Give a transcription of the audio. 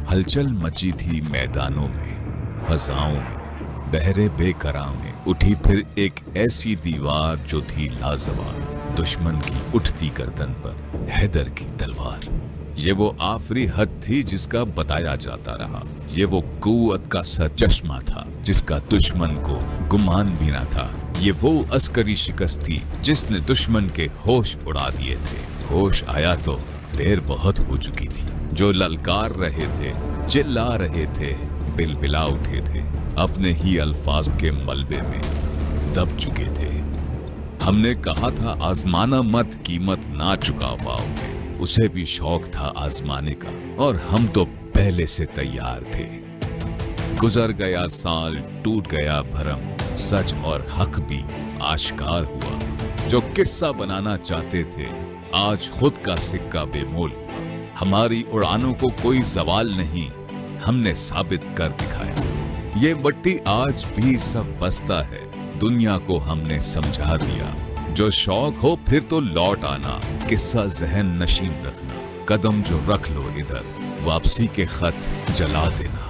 हलचल मची थी मैदानों में, फजाओं में, बहरे बेकरार में उठी फिर एक ऐसी दीवार जो थी लाजवाब, दुश्मन की उठती गर्दन पर हैदर की तलवार। ये वो आखिरी हद थी जिसका बताया जाता रहा, ये वो कुव्वत का सरचश्मा था जिसका दुश्मन को गुमान भी न था। ये वो अस्करी शिकस्त थी जिसने दुश्मन के होश उड़ा दिए थे। होश आया तो देर बहुत हो चुकी थी। जो ललकार रहे थे, चिल्ला रहे थे, बिलबिला उठे थे, अपने ही अल्फाज के मलबे में दब चुके थे। हमने कहा था आजमाना मत, कीमत ना चुका पाओगे। उसे भी शौक था आजमाने का और हम तो पहले से तैयार थे। गुजर गया साल, टूट गया भरम, सच और हक भी आश्कार हुआ। जो किस्सा बनाना चाहते थे आज खुद का सिक्का बेमोल हुआ। हमारी उड़ानों को कोई सवाल नहीं, हमने साबित कर दिखाया। ये मट्टी आज भी सब बसता है, दुनिया को हमने समझा दिया। जो शौक हो फिर तो लौट आना, किस्सा जहन नशीन रखना। कदम जो रख लो इधर, वापसी के खत जला देना।